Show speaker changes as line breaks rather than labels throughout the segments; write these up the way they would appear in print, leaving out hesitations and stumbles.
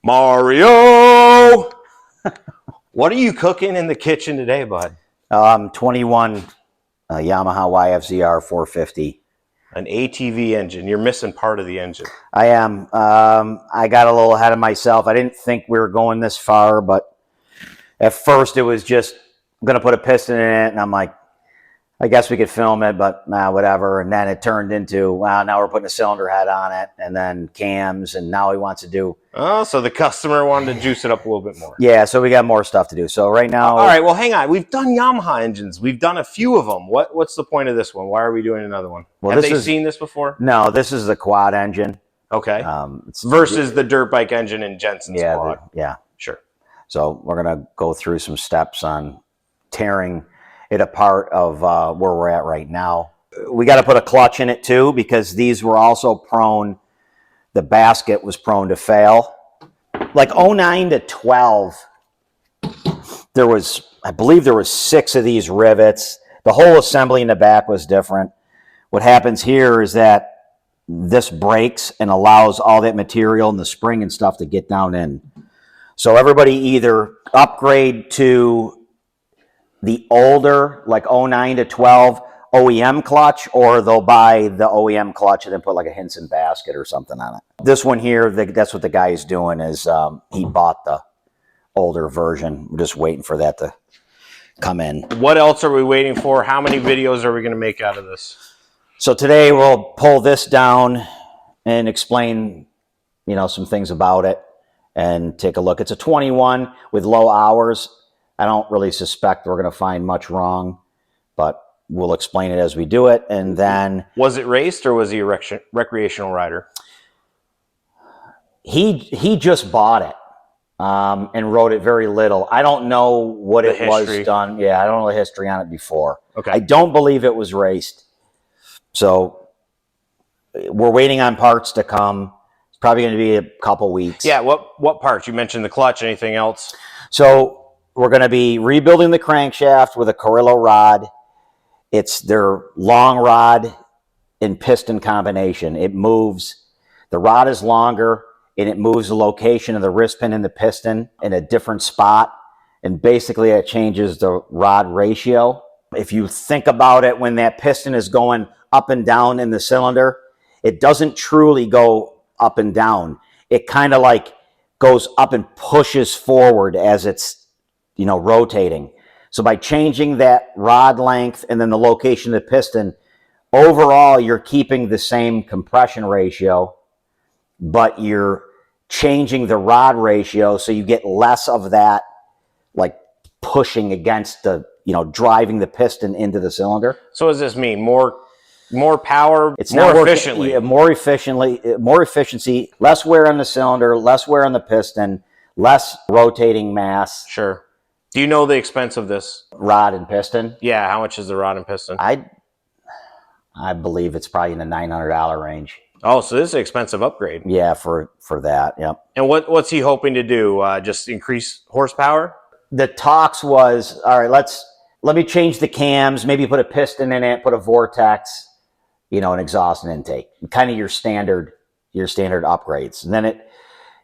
Mario! What are you cooking in the kitchen today, bud?
21 Yamaha YFZR450.
An ATV engine. You're missing part of the engine.
I am. I got a little ahead of myself. I didn't think we were going this far, but at first it was just going to put a piston in it, and I'm like, I guess we could film it, but nah, whatever. And then it turned into, wow, now we're putting a cylinder head on it, and then cams, and now he wants to do...
Oh, so the customer wanted to juice it up a little bit more.
Yeah, so we got more stuff to do. So right now...
All right, well, hang on. We've done Yamaha engines. We've done a few of them. What's the point of this one? Why are we doing another one?
Well,
Have they seen this before?
No, this is the quad engine.
Okay. Versus the dirt bike engine in Jensen's quad.
Yeah.
Sure.
So we're going to go through some steps on tearing it apart of where we're at right now. We got to put a clutch in it too, because these were also prone, the basket was prone to fail. Like 09 to 12, there was, I believe there was 6 of these rivets. The whole assembly in the back was different. What happens here is that this breaks and allows all that material and the spring and stuff to get down in. So everybody either upgrade to the older, like 09 to 12 OEM clutch, or they'll buy the OEM clutch and then put like a Hinson basket or something on it. This one here, that's what the guy is doing, is he bought the older version. We're just waiting for that to come in.
What else are we waiting for? How many videos are we going to make out of this?
So today we'll pull this down and explain, you know, some things about it and take a look. It's a 21 with low hours. I don't really suspect we're going to find much wrong, but we'll explain it as we do it. And then...
Was it raced, or was he a recreational rider?
He just bought it and rode it very little. I don't know what it was done. Yeah, I don't know the history on it before.
Okay.
I don't believe it was raced. So we're waiting on parts to come. It's probably going to be a couple weeks.
Yeah, what parts? You mentioned the clutch. Anything else?
So we're going to be rebuilding the crankshaft with a Carrillo rod. It's their long rod and piston combination. It moves. The rod is longer, and it moves the location of the wrist pin and the piston in a different spot. And basically, it changes the rod ratio. If you think about it, when that piston is going up and down in the cylinder, it doesn't truly go up and down. It kind of like goes up and pushes forward as it's, you know, rotating. So by changing that rod length and then the location of the piston, overall you're keeping the same compression ratio, but you're changing the rod ratio so you get less of that, like pushing against the, you know, driving the piston into the cylinder.
So what does this mean? More power,
it's
more efficiently?
More efficiency, less wear on the cylinder, less wear on the piston, less rotating mass.
Sure. Do you know the expense of this?
Rod and piston?
Yeah, how much is the rod and piston?
I believe it's probably in the $900 range.
Oh, so this is an expensive upgrade.
Yeah, for that, yep.
And what's he hoping to do? Just increase horsepower?
The talks was, all right, let me change the cams, maybe put a piston in it, put a vortex, you know, an exhaust and intake. Kind of your standard upgrades. And then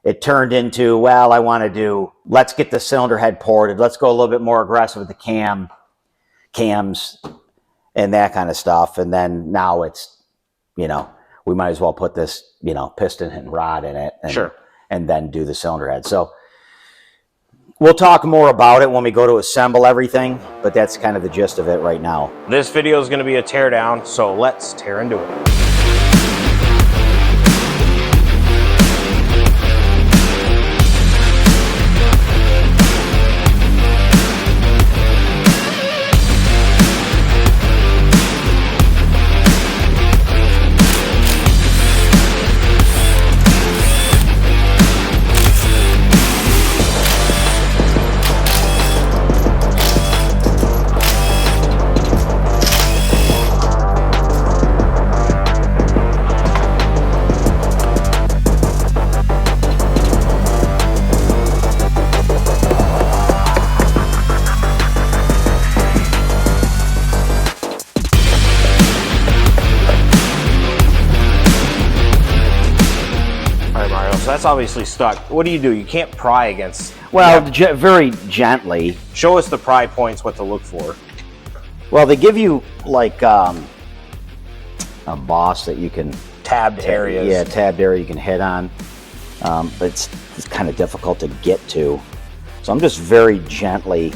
it turned into, well, I want to do, let's get the cylinder head ported. Let's go a little bit more aggressive with the cams and that kind of stuff. And then now it's, you know, we might as well put this, you know, piston and rod in it. And,
sure.
And then do the cylinder head. So we'll talk more about it when we go to assemble everything, but that's kind of the gist of it right now.
This video is going to be a teardown, so let's tear into it. obviously stuck. What do? You can't pry against.
Well, very gently.
Show us the pry points, what to look for.
Well, they give you like a boss that you can
Tabbed areas.
Yeah, tabbed area you can hit on, but it's kind of difficult to get to. So I'm just very gently,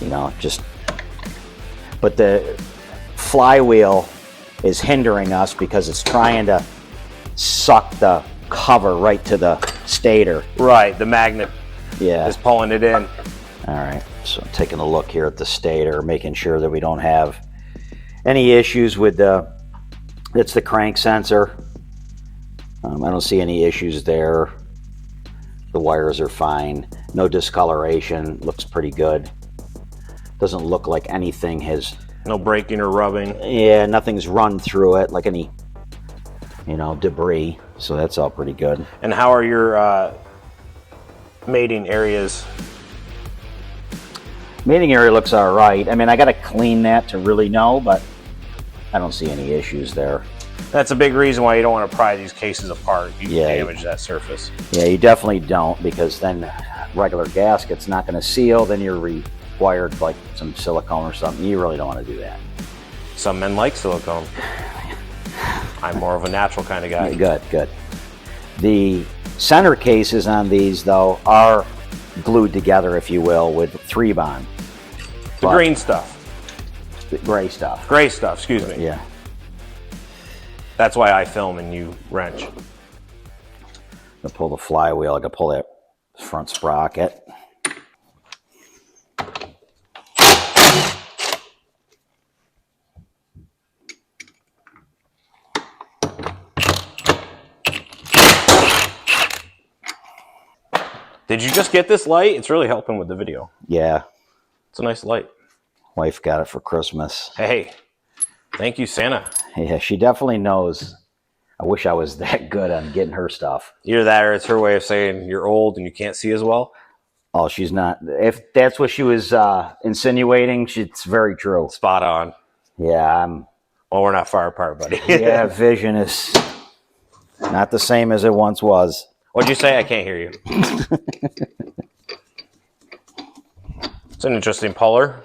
you know, but the flywheel is hindering us because it's trying to suck the cover right to the stator.
Right, the magnet
Yeah.
is pulling it in.
All right, so I'm taking a look here at the stator, making sure that we don't have any issues with it's the crank sensor. I don't see any issues there. The wires are fine. No discoloration, looks pretty good. Doesn't look like anything has...
No breaking or rubbing.
Yeah, nothing's run through it, like any, you know, debris. So that's all pretty good.
And how are your mating areas?
Mating area looks all right. I mean, I got to clean that to really know, but I don't see any issues there.
That's a big reason why you don't want to pry these cases apart. You
Yeah.
damage that surface.
Yeah, you definitely don't, because then regular gasket's not going to seal. Then you're required like some silicone or something. You really don't want to do that.
Some men like silicone. I'm more of a natural kind of guy.
Good. The center cases on these, though, are glued together, if you will, with 3-bond.
The green stuff.
The gray stuff.
Gray stuff, excuse me.
Yeah.
That's why I film and you wrench.
To pull the flywheel, I can pull that front sprocket.
Did you just get this light? It's really helping with the video.
Yeah,
It's a nice light.
wife got it for Christmas.
Hey, thank you, Santa.
Yeah, she definitely knows. I wish I was that good on getting her stuff.
Either that or it's her way of saying you're old and you can't see as well.
Oh, she's not. If that's what she was insinuating, it's very true.
Spot on.
Yeah,
Well, we're not far apart, buddy.
yeah, vision is not the same as it once was.
What'd you say? I can't hear you. It's an interesting puller.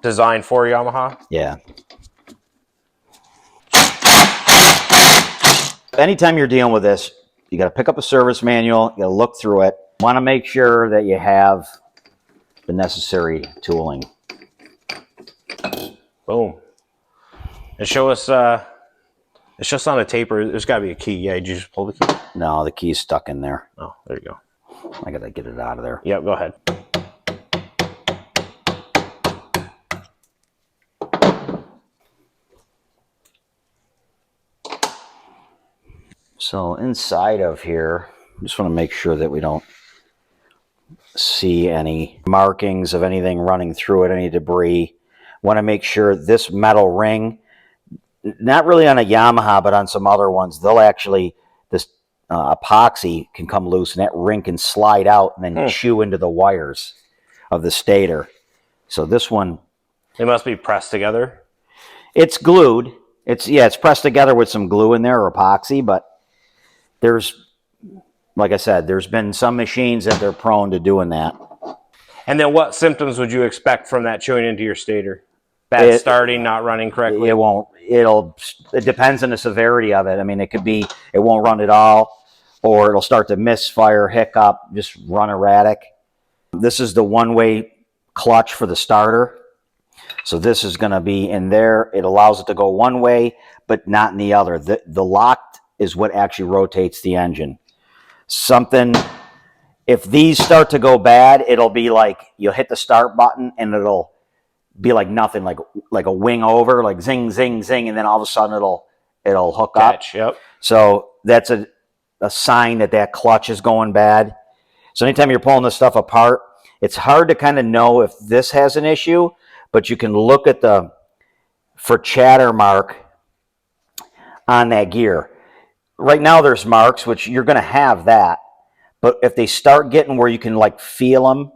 Designed for Yamaha.
Yeah. Anytime you're dealing with this, you got to pick up a service manual, you got to look through it. Want to make sure that you have the necessary tooling.
Boom. And show us, it's just on a taper. There's got to be a key. Yeah, did you just pull the key?
No, the key's stuck in there.
Oh, there you go.
I got to get it out of there.
Yep, go ahead.
So inside of here, just want to make sure that we don't see any markings of anything running through it, any debris. Want to make sure this metal ring, not really on a Yamaha, but on some other ones, they'll actually, this epoxy can come loose and that ring can slide out and then chew into the wires of the stator. So this one,
They must be pressed together.
it's glued. It's pressed together with some glue in there or epoxy, but there's, like I said, there's been some machines that they're prone to doing that.
And then what symptoms would you expect from that chewing into your stator? Bad starting, not running correctly?
It depends on the severity of it. I mean, it could be, it won't run at all, or it'll start to misfire, hiccup, just run erratic. This is the one-way clutch for the starter. So this is going to be in there. It allows it to go one way, but not in the other. The locked is what actually rotates the engine. If these start to go bad, it'll be like you'll hit the start button and it'll be like nothing, like a wing over, like zing, zing, zing, and then all of a sudden it'll hook up.
Yep.
So that's a sign that clutch is going bad. So anytime you're pulling this stuff apart, it's hard to kind of know if this has an issue, but you can look at for chatter mark on that gear. Right now there's marks, which you're going to have that. But if they start getting where you can like feel them,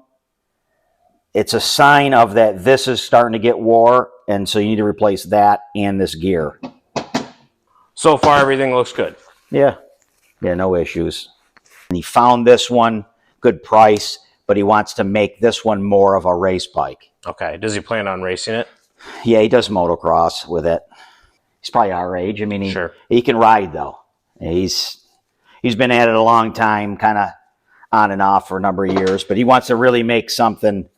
it's a sign of that this is starting to get wore, and so you need to replace that and this gear.
So far, everything looks good.
Yeah, no issues. And he found this one, good price, but he wants to make this one more of a race bike.
Okay. Does he plan on racing it?
Yeah, he does motocross with it. He's probably our age. I mean,
Sure.
he can ride though. He's been at it a long time, kind of on and off for a number of years, but he wants to really make something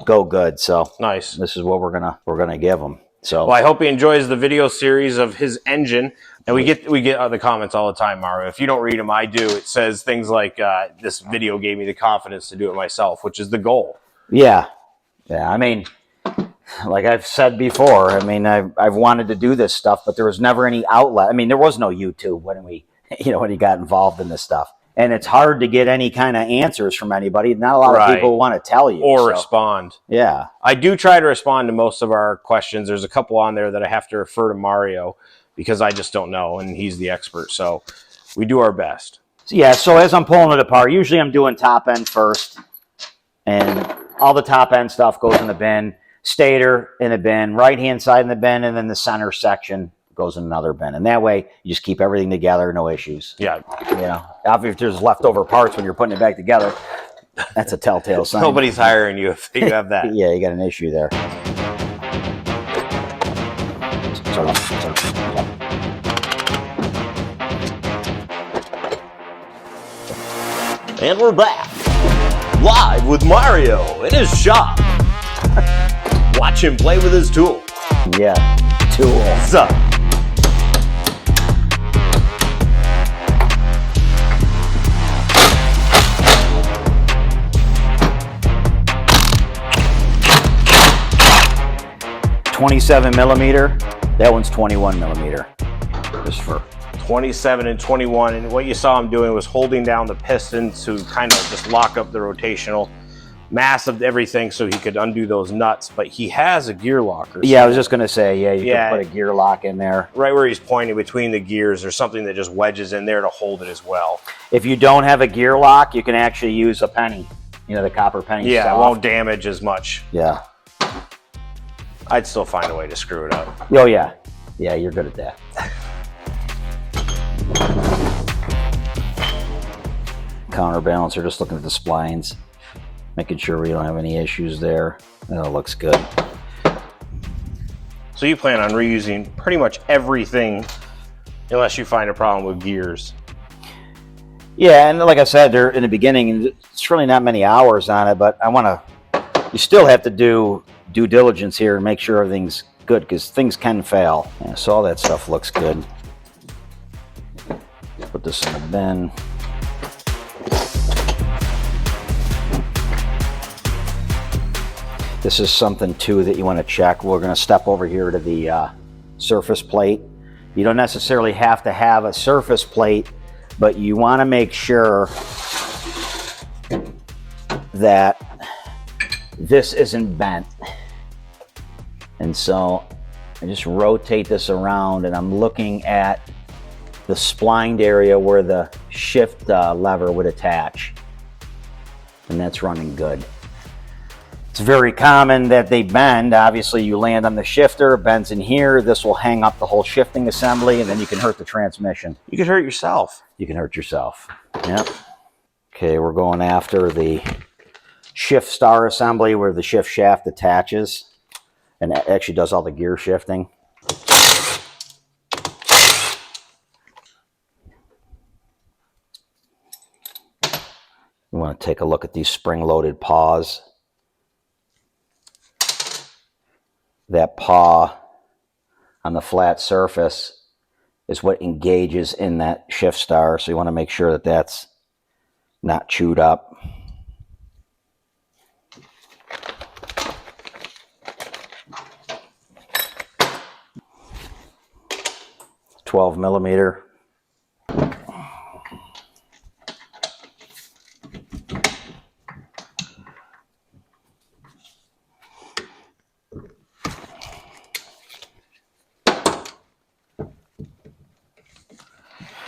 go good. So
Nice.
this is what we're gonna give him. So
Well, I hope he enjoys the video series of his engine. And we get the comments all the time, Mario. If you don't read them, I do. It says things like, this video gave me the confidence to do it myself, which is the goal.
yeah. I mean, like I've said before, I mean, I've wanted to do this stuff, but there was never any outlet. I mean, there was no YouTube when when he got involved in this stuff. And it's hard to get any kind of answers from anybody. Not a lot of people want to tell you.
Or respond.
Yeah.
I do try to respond to most of our questions. There's a couple on there that I have to refer to Mario because I just don't know, and he's the expert. So we do our best.
Yeah, so as I'm pulling it apart, usually I'm doing top end first. And all the top end stuff goes in the bin. Stator in the bin, right-hand side in the bin, and then the center section goes in another bin. And that way, you just keep everything together, no issues.
Yeah.
You know, if there's leftover parts when you're putting it back together, that's a telltale sign.
Nobody's hiring you if you have that.
Yeah, you got an issue there.
And we're back, live with Mario in his shop. Watch him play with his tool.
Yeah, tool.
What's up?
.27 millimeter. That one's 21 millimeter. Just for
27 and 21, and what you saw him doing was holding down the piston to kind of just lock up the rotational mass of everything so he could undo those nuts, but he has a gear locker.
Yeah, I was just going to say, yeah, you can put a gear lock in there.
Right where he's pointing between the gears, there's something that just wedges in there to hold it as well.
If you don't have a gear lock, you can actually use a penny, the copper penny.
Yeah,
soft.
it won't damage as much.
Yeah.
I'd still find a way to screw it up.
Oh, yeah. Yeah, you're good at that. Counterbalancer, just looking at the splines, making sure we don't have any issues there. That looks good.
So you plan on reusing pretty much everything unless you find a problem with gears.
Yeah, and like I said, they're in the beginning, it's really not many hours on it, but you still have to do due diligence here and make sure everything's good because things can fail. Yeah, so all that stuff looks good. Put this in the bin. This is something too that you want to check. We're going to step over here to the surface plate. You don't necessarily have to have a surface plate, but you want to make sure that this isn't bent. And so I just rotate this around and I'm looking at the splined area where the shift lever would attach. And that's running good. It's very common that they bend. Obviously, you land on the shifter, it bends in here. This will hang up the whole shifting assembly, and then you can hurt the transmission.
You could hurt yourself.
You can hurt yourself. Yep. Okay, we're going after the shift star assembly where the shift shaft attaches and it actually does all the gear shifting. You want to take a look at these spring-loaded paws. That paw on the flat surface is what engages in that shift star, so you want to make sure that that's not chewed up. .12 millimeter.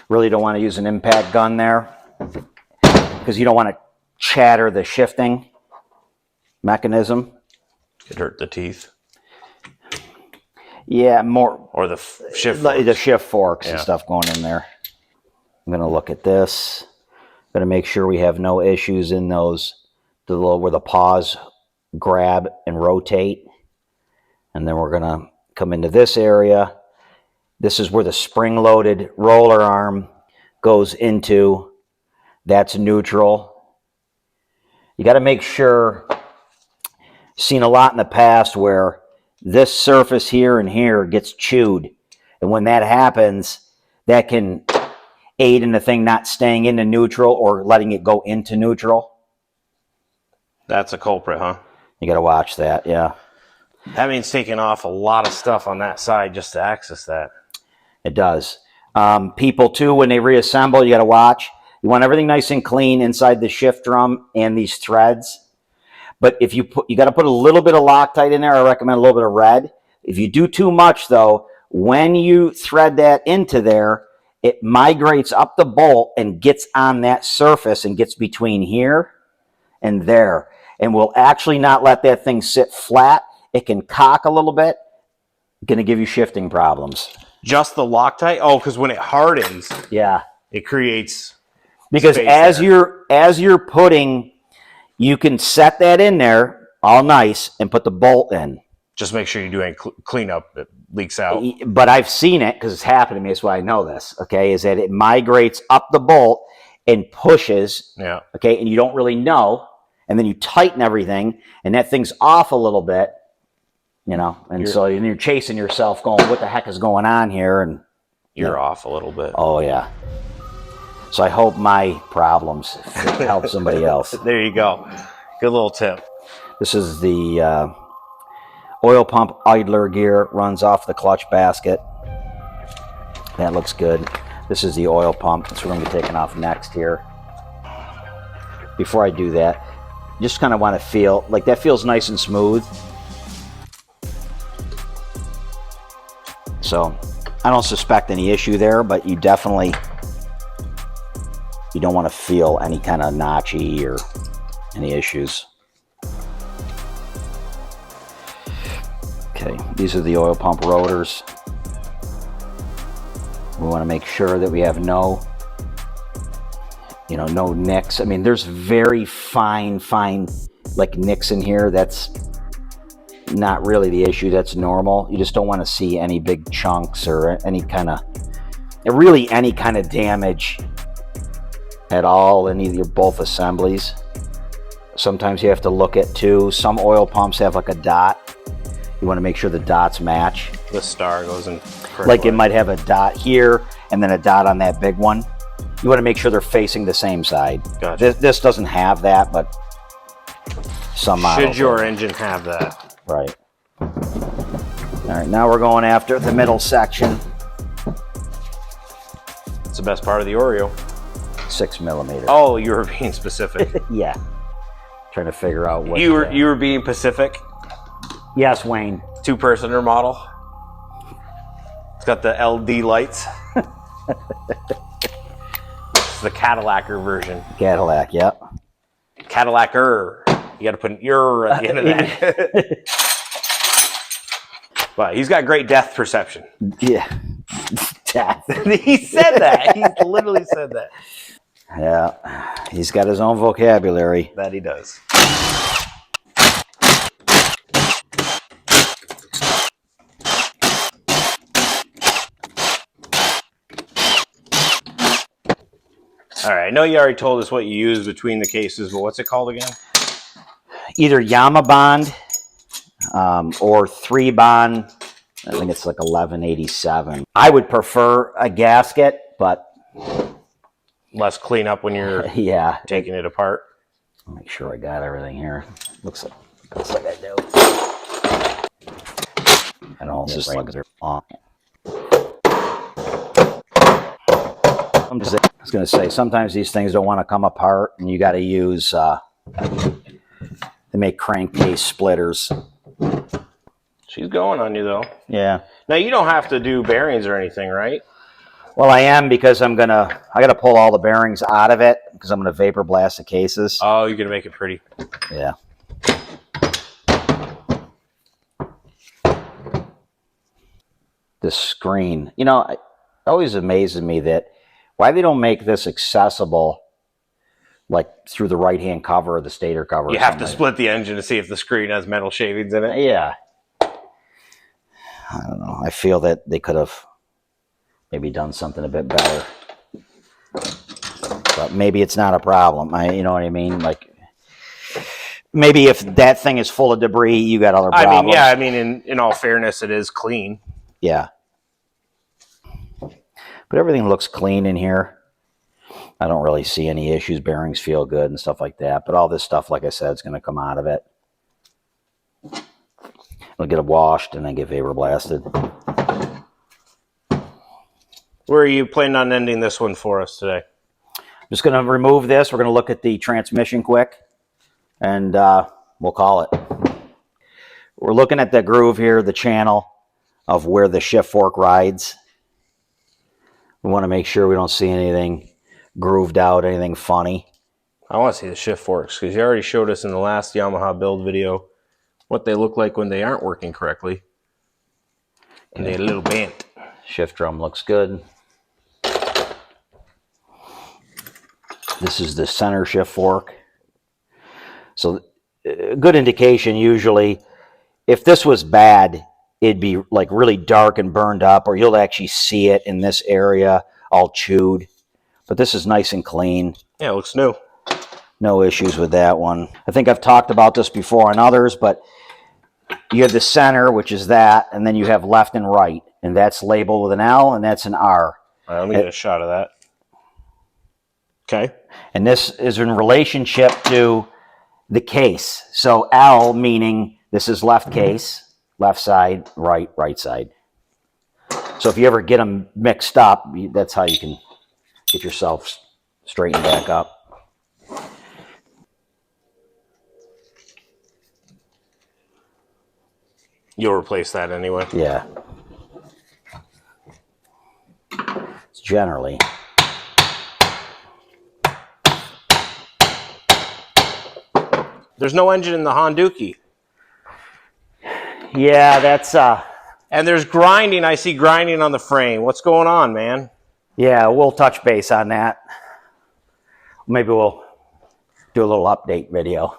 Really don't want to use an impact gun there because you don't want to chatter the shifting mechanism.
Could hurt the teeth.
Yeah, more.
Or the shift
forks. The shift forks
and
stuff going in there. I'm going to look at this. Got to make sure we have no issues in those, the little where the paws grab and rotate. And then we're going to come into this area. This is where the spring-loaded roller arm goes into. That's neutral. You got to make sure, seen a lot in the past where this surface here and here gets chewed. And when that happens, that can aid in the thing not staying into neutral or letting it go into neutral.
That's a culprit, huh?
You got to watch that, yeah.
That means taking off a lot of stuff on that side just to access that.
It does. People, too, when they reassemble, you got to watch. You want everything nice and clean inside the shift drum and these threads. But if you got to put a little bit of Loctite in there. I recommend a little bit of red. If you do too much, though, when you thread that into there, it migrates up the bolt and gets on that surface and gets between here and there. And will actually not let that thing sit flat. It can cock a little bit. Going to give you shifting problems.
Just the Loctite? Oh, because when it hardens,
yeah,
it creates
because
space
as you're putting, you can set that in there all nice and put the bolt in.
Just make sure you do any cleanup that leaks out.
But I've seen it because it's happened to me. That's why I know this. Okay, is that it migrates up the bolt and pushes.
Yeah.
Okay, and you don't really know, and then you tighten everything, and that thing's off a little bit. You know, and so you're chasing yourself going, what the heck is going on here? And
you're off a little bit.
Oh, yeah. So I hope my problems help somebody else.
There you go. Good little tip.
This is the oil pump idler gear. Runs off the clutch basket. That looks good. This is the oil pump. That's what we're going to be taking off next here. Before I do that, just kind of want to feel, like that feels nice and smooth. So I don't suspect any issue there, but you don't want to feel any kind of notchy or any issues. Okay, these are the oil pump rotors. We want to make sure that we have no nicks. I mean, there's very fine like nicks in here. That's not really the issue. That's normal. You just don't want to see any big chunks or any kind of damage at all in either both assemblies. Sometimes you have to look at too. Some oil pumps have like a dot. You want to make sure the dots match.
The star goes in.
Like it might have a dot here and then a dot on that big one. You want to make sure they're facing the same side.
Gotcha.
This doesn't have that, but some models.
Should your engine have that?
Right. All right, now we're going after the middle section.
It's the best part of the Oreo.
6 millimeter.
Oh, you were being specific.
Yeah. Trying to figure out what
you were being Pacific.
Yes, Wayne.
2-personer model. It's got the LD lights. It's the Cadillac-er version.
Cadillac, yep.
Cadillac-er. You got to put an "er" at the end of that. But he's got great depth perception.
Yeah. Death.
He said that. He literally said that.
Yeah. He's got his own vocabulary.
That he does. All right. I know you already told us what you use between the cases, but what's it called again?
Either YAMAHA bond or 3 bond. I think it's like 1187. I would prefer a gasket, but
Less cleanup when you're taking it apart.
I'll make sure I got everything here. Looks like I do. And all the plugs are on. I was going to say, sometimes these things don't want to come apart, and you got to use. They make crankcase splitters.
She's going on you though.
Yeah.
Now you don't have to do bearings or anything, right?
Well, I am, because I got to pull all the bearings out of it because I'm going to vapor blast the cases.
Oh, you're going to make it pretty.
Yeah. This screen, it always amazes me that why they don't make this accessible like through the right-hand cover or the stator cover.
You have to split the engine to see if the screen has metal shavings in it.
Yeah. I don't know. I feel that they could have maybe done something a bit better. But maybe it's not a problem. You know what I mean? Like, maybe if that thing is full of debris, you got other problems.
I mean, yeah. I mean, in all fairness, it is clean.
Yeah. But everything looks clean in here. I don't really see any issues. Bearings feel good and stuff like that. But all this stuff, like I said, is going to come out of it. It'll get it washed and then get vapor blasted.
Where are you planning on ending this one for us today?
I'm just going to remove this. We're going to look at the transmission quick. And we'll call it. We're looking at the groove here, the channel of where the shift fork rides. We want to make sure we don't see anything grooved out, anything funny.
I want to see the shift forks because you already showed us in the last Yamaha build video what they look like when they aren't working correctly. And they're a little bent.
Shift drum looks good. This is the center shift fork. So a good indication usually, if this was bad, it'd be like really dark and burned up, or you'll actually see it in this area all chewed. But this is nice and clean.
Yeah, it looks new.
No issues with that one. I think I've talked about this before on others, but you have the center, which is that, and then you have left and right, and that's labeled with an L, and that's an R.
All right, let me get a shot of that. Okay.
And this is in relationship to the case. So L meaning this is left case, left side, right side. So if you ever get them mixed up, that's how you can get yourself straightened back up.
You'll replace that anyway.
Yeah. It's generally.
There's no engine in the Honduki.
Yeah, that's
and there's grinding. I see grinding on the frame. What's going on, man?
Yeah, we'll touch base on that. Maybe we'll do a little update video.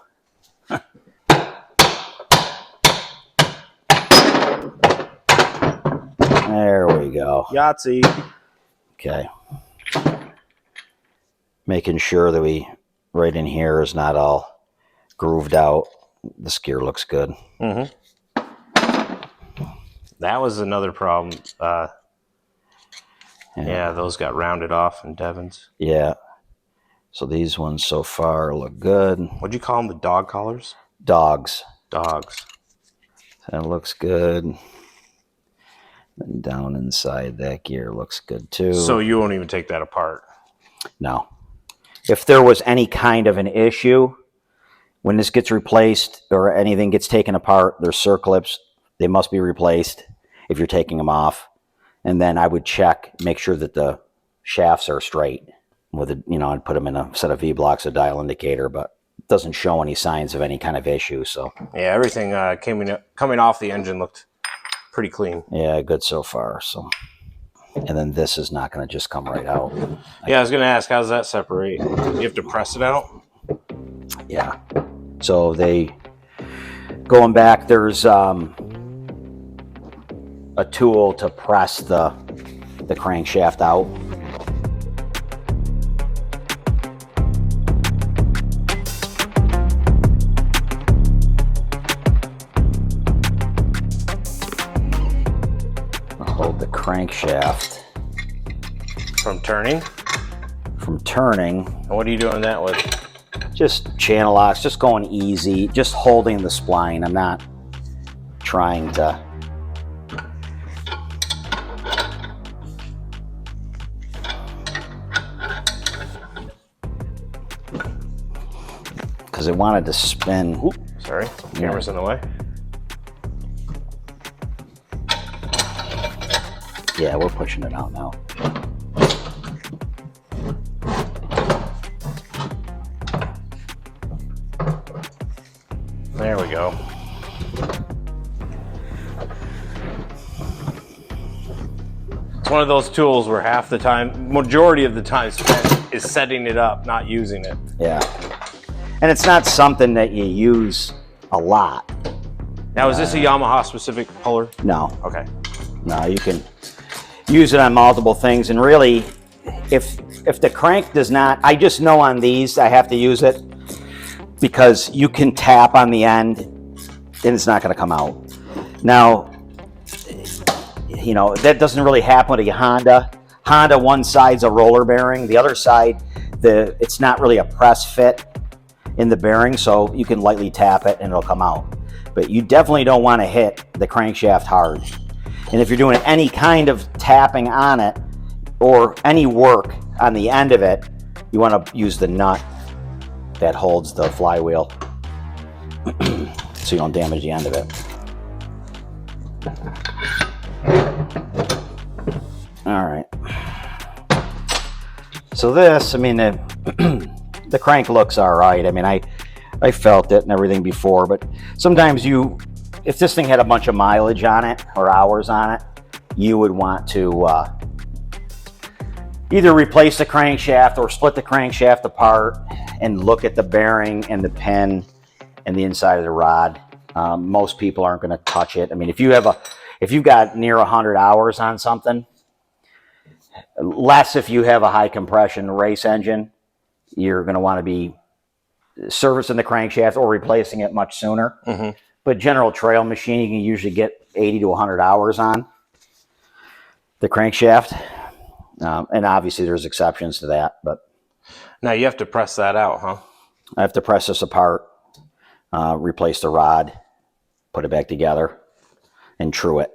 There we go.
Yahtzee.
Okay. Making sure that we, right in here, is not all grooved out. This gear looks good.
Mm-hmm. That was another problem. Yeah, those got rounded off in Devon's.
Yeah. So these ones so far look good.
What'd you call them? The dog collars?
Dogs.
Dogs.
That looks good. And down inside that gear looks good too.
So you won't even take that apart?
No. If there was any kind of an issue, when this gets replaced or anything gets taken apart, there's circlips. They must be replaced if you're taking them off. And then I would check, make sure that the shafts are straight. With it, you know, I'd put them in a set of V-blocks, a dial indicator, but it doesn't show any signs of any kind of issue. So
yeah, everything coming off the engine looked pretty clean.
Yeah, good so far. So, and then this is not going to just come right out.
Yeah, I was going to ask, how does that separate? You have to press it out?
Yeah. So they, going back, there's a tool to press the crankshaft out. Hold the crankshaft
From turning?
from turning.
And what are you doing that with?
Just channel locks, just going easy, just holding the spline. I'm not trying to. Because it wanted to spin.
Oop, sorry, camera's in the way.
Yeah, we're pushing it out now.
There we go. It's one of those tools where half the time, majority of the time spent is setting it up, not using it.
Yeah. And it's not something that you use a lot.
Now, is this a Yamaha specific puller?
No.
Okay.
No, you can use it on multiple things. And really, if the crank does not, I just know on these I have to use it because you can tap on the end and it's not going to come out. Now, you know, that doesn't really happen with a Honda. Honda, one side's a roller bearing, the other side, it's not really a press fit in the bearing, so you can lightly tap it and it'll come out. But you definitely don't want to hit the crankshaft hard. And if you're doing any kind of tapping on it or any work on the end of it, you want to use the nut that holds the flywheel so you don't damage the end of it. All right. So this, I mean, the crank looks all right. I mean, I felt it and everything before, but sometimes if this thing had a bunch of mileage on it or hours on it, you would want to either replace the crankshaft or split the crankshaft apart and look at the bearing and the pin and the inside of the rod. Most people aren't going to touch it. I mean, if you've got near 100 hours on something, less if you have a high compression race engine, you're going to want to be servicing the crankshaft or replacing it much sooner. Mm-hmm. But general trail machine, you can usually get 80 to 100 hours on the crankshaft. And obviously there's exceptions to that. But
now you have to press that out, huh?
I have to press this apart, replace the rod, put it back together, and true it.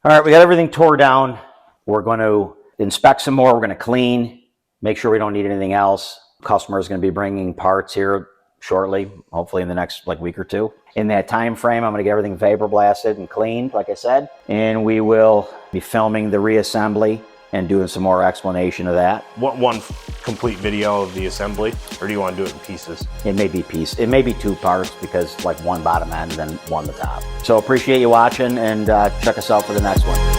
All right, we got everything tore down. We're going to inspect some more. We're going to clean, make sure we don't need anything else. Customer is going to be bringing parts here shortly, hopefully in the next week or two. In that time frame, I'm going to get everything vapor blasted and cleaned, like I said, and we will be filming the reassembly and doing some more explanation of that.
One complete video of the assembly, or do you want to do it in pieces?
It may be it may be two parts because one bottom end and then one the top. So appreciate you watching and check us out for the next one.